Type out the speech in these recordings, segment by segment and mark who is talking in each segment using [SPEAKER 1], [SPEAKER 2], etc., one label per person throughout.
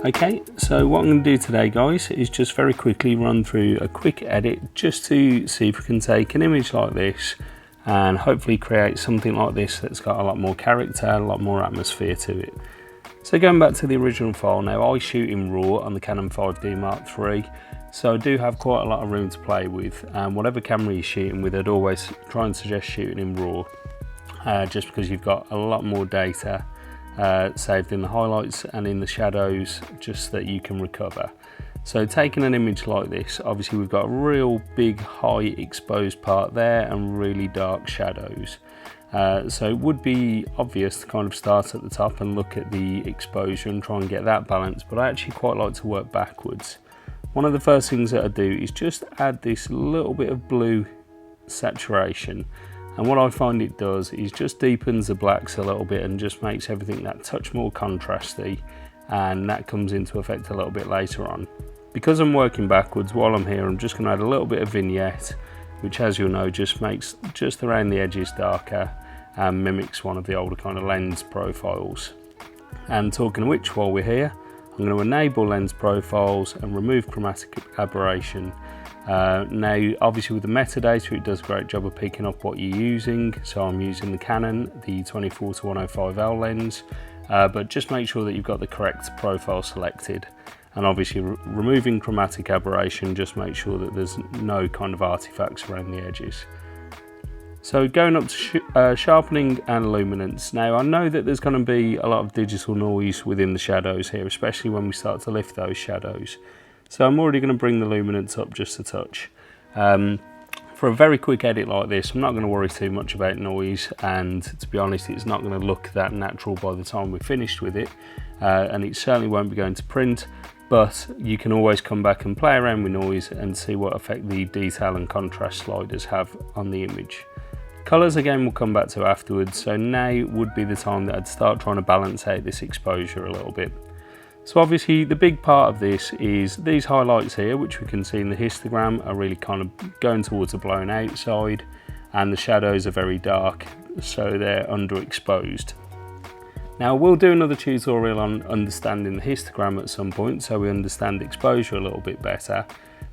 [SPEAKER 1] Okay, so what I'm going to do today, guys, is just very quickly run through a quick edit just to see if we can take an image like this and hopefully create something like this that's got a lot more character, a lot more atmosphere to it. So going back to the original file now, I shoot in RAW on the Canon 5D Mark III, so I do have quite a lot of room to play with. Whatever camera you're shooting with, I'd always try and suggest shooting in RAW, just because you've got a lot more data saved in the highlights and in the shadows just that you can recover. So taking an image like this, obviously we've got a real big high exposed part there and really dark shadows. So it would be obvious to kind of start at the top and look at the exposure and try and get that balance, but I actually quite like to work backwards. One of the first things that I do is just add this little bit of blue saturation. And what I find it does is just deepens the blacks a little bit and just makes everything that touch more contrasty, and that comes into effect a little bit later on. Because I'm working backwards while I'm here, I'm just going to add a little bit of vignette, which, as you'll know, just makes just around the edges darker and mimics one of the older kind of lens profiles. And talking of which, while we're here, I'm going to enable lens profiles and remove chromatic aberration. Now obviously with the metadata it does a great job of picking up what you're using, so I'm using the Canon, the 24-105L lens, but just make sure that you've got the correct profile selected, and obviously removing chromatic aberration, just make sure that there's no kind of artifacts around the edges. So going up to sharpening and luminance. Now I know that there's going to be a lot of digital noise within the shadows here, especially when we start to lift those shadows. So I'm already going to bring the luminance up just a touch. For a very quick edit like this, I'm not going to worry too much about noise, and to be honest, it's not going to look that natural by the time we're finished with it, and it certainly won't be going to print, but you can always come back and play around with noise and see what effect the detail and contrast sliders have on the image. Colours again we'll come back to afterwards, so now would be the time that I'd start trying to balance out this exposure a little bit. So obviously the big part of this is these highlights here, which we can see in the histogram, are really kind of going towards the blown out side, and the shadows are very dark, so they're underexposed. Now we'll do another tutorial on understanding the histogram at some point, so we understand exposure a little bit better.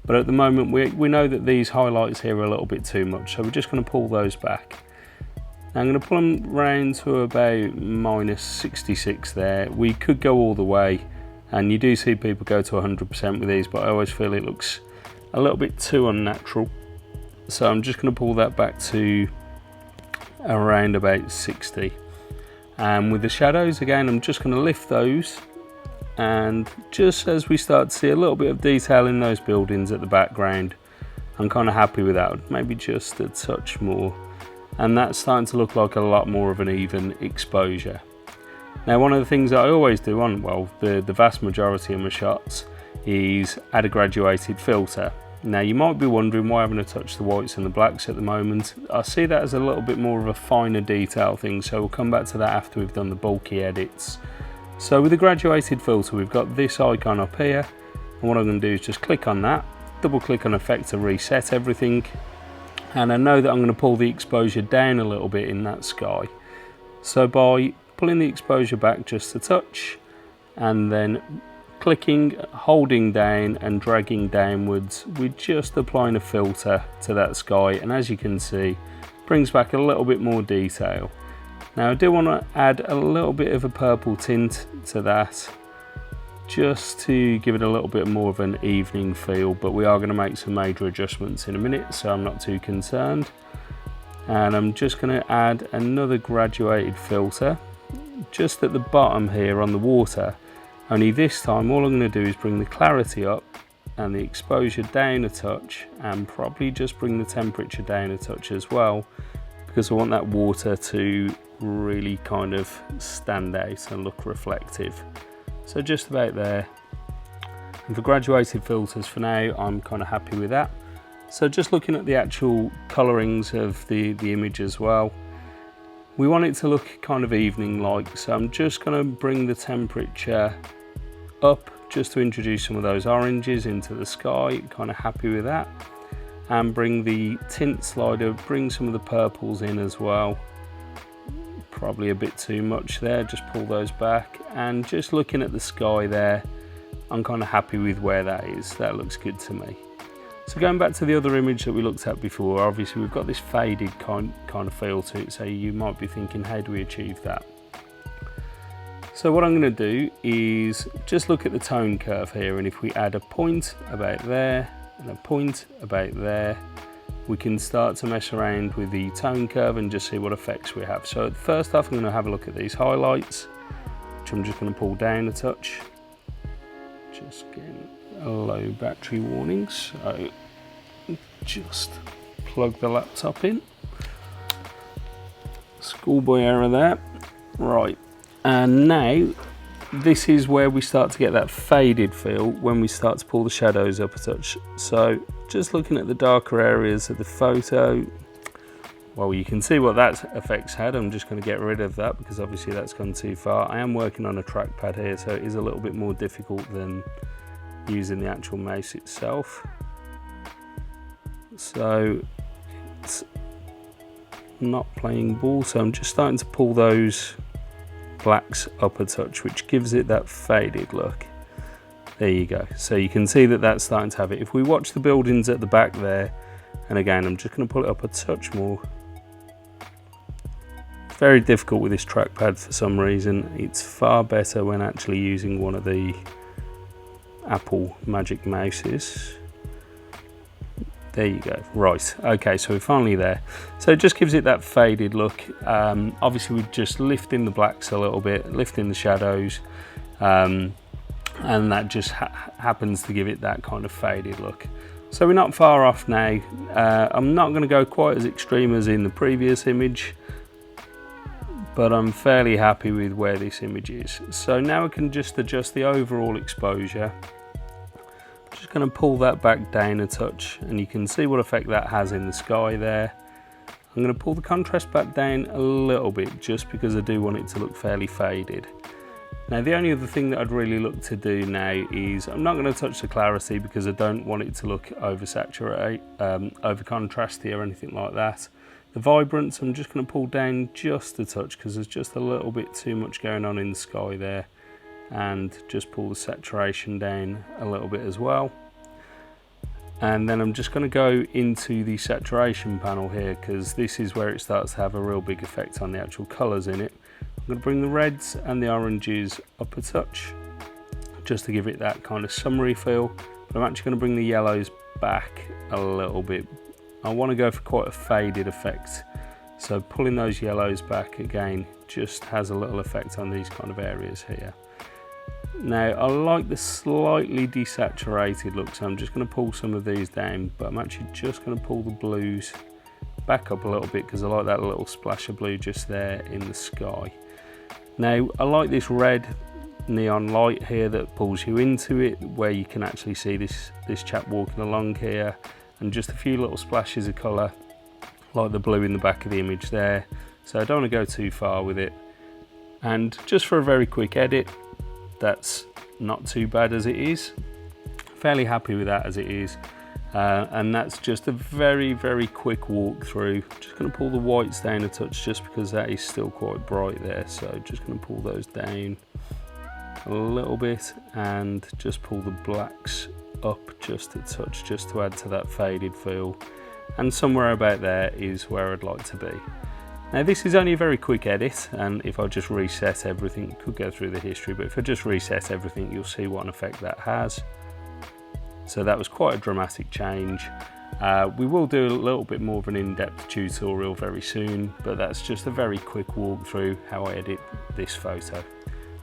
[SPEAKER 1] But at the moment we know that these highlights here are a little bit too much, so we're just going to pull those back. Now I'm going to pull them round to about -66 there. We could go all the way, and you do see people go to 100% with these, but I always feel it looks a little bit too unnatural. So I'm just going to pull that back to around about 60. And with the shadows, again, I'm just going to lift those, and just as we start to see a little bit of detail in those buildings at the background, I'm kind of happy with that, maybe just a touch more. And that's starting to look like a lot more of an even exposure. Now one of the things that I always do on, well, the vast majority of my shots is add a graduated filter. Now you might be wondering why I haven't touched the whites and the blacks at the moment. I see that as a little bit more of a finer detail thing, so we'll come back to that after we've done the bulky edits. So with the graduated filter, we've got this icon up here, and what I'm going to do is just click on that, double click on effect to reset everything, and I know that I'm going to pull the exposure down a little bit in that sky. So by pulling the exposure back just a touch, and then clicking, holding down and dragging downwards, we're just applying a filter to that sky, and as you can see, brings back a little bit more detail. Now I do want to add a little bit of a purple tint to that, just to give it a little bit more of an evening feel, but we are going to make some major adjustments in a minute, so I'm not too concerned. And I'm just going to add another graduated filter just at the bottom here on the water, only this time all I'm going to do is bring the clarity up and the exposure down a touch, and probably just bring the temperature down a touch as well, because I want that water to really kind of stand out and look reflective. So just about there. And for graduated filters for now, I'm kind of happy with that. So just looking at the actual colorings of the image as well, we want it to look kind of evening-like, so I'm just going to bring the temperature up just to introduce some of those oranges into the sky, kind of happy with that. And bring the tint slider, bring some of the purples in as well. Probably a bit too much there, just pull those back. And just looking at the sky there, I'm kind of happy with where that is. That looks good to me. So going back to the other image that we looked at before, obviously we've got this faded kind of feel to it, so you might be thinking, how do we achieve that? So what I'm going to do is just look at the tone curve here, and if we add a point about there and a point about there, we can start to mess around with the tone curve and just see what effects we have. So first off, I'm going to have a look at these highlights, which I'm just going to pull down a touch. Just getting a low battery warning, so just plug the laptop in. Schoolboy error there. Right, and now this is where we start to get that faded feel when we start to pull the shadows up a touch. So just looking at the darker areas of the photo, well, you can see what that effect's had. I'm just going to get rid of that because obviously that's gone too far. I am working on a trackpad here, so it is a little bit more difficult than using the actual mouse itself. So it's not playing ball, so I'm just starting to pull those blacks up a touch, which gives it that faded look. There you go. So you can see that that's starting to have it. If we watch the buildings at the back there, and again, I'm just going to pull it up a touch more. It's very difficult with this trackpad for some reason. It's far better when actually using one of the Apple Magic Mouses. There you go. Right, okay, so we're finally there. So it just gives it that faded look. Obviously we're just lifting the blacks a little bit, lifting the shadows, and that just happens to give it that kind of faded look. So we're not far off now. I'm not going to go quite as extreme as in the previous image, but I'm fairly happy with where this image is. So now I can just adjust the overall exposure. Just going to pull that back down a touch, and you can see what effect that has in the sky there. I'm going to pull the contrast back down a little bit just because I do want it to look fairly faded. Now the only other thing that I'd really look to do now is I'm not going to touch the clarity because I don't want it to look oversaturate, over contrasty or anything like that. The vibrance I'm just going to pull down just a touch because there's just a little bit too much going on in the sky there, and just pull the saturation down a little bit as well. And then I'm just going to go into the saturation panel here because this is where it starts to have a real big effect on the actual colours in it. I'm going to bring the reds and the oranges up a touch just to give it that kind of summery feel, but I'm actually going to bring the yellows back a little bit. I want to go for quite a faded effect, so pulling those yellows back again just has a little effect on these kind of areas here. Now I like the slightly desaturated look, so I'm just going to pull some of these down, but I'm actually just going to pull the blues back up a little bit because I like that little splash of blue just there in the sky. Now I like this red neon light here that pulls you into it, where you can actually see this chap walking along here, and just a few little splashes of colour like the blue in the back of the image there. So I don't want to go too far with it, and just for a very quick edit, that's not too bad as it is. Fairly happy with that as it is, and that's just a very quick walkthrough. Just going to pull the whites down a touch just because that is still quite bright there, so just going to pull those down a little bit and just pull the blacks up just a touch just to add to that faded feel, and somewhere about there is where I'd like to be. Now this is only a very quick edit, and if I just reset everything, could go through the history, but if I just reset everything, you'll see what an effect that has. So that was quite a dramatic change. We will do a little bit more of an in-depth tutorial very soon, but that's just a very quick walkthrough how I edit this photo.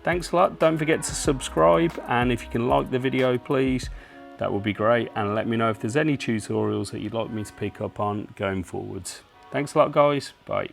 [SPEAKER 1] Thanks a lot, don't forget to subscribe, and if you can like the video please, that would be great, and let me know if there's any tutorials that you'd like me to pick up on going forwards. Thanks a lot guys, bye.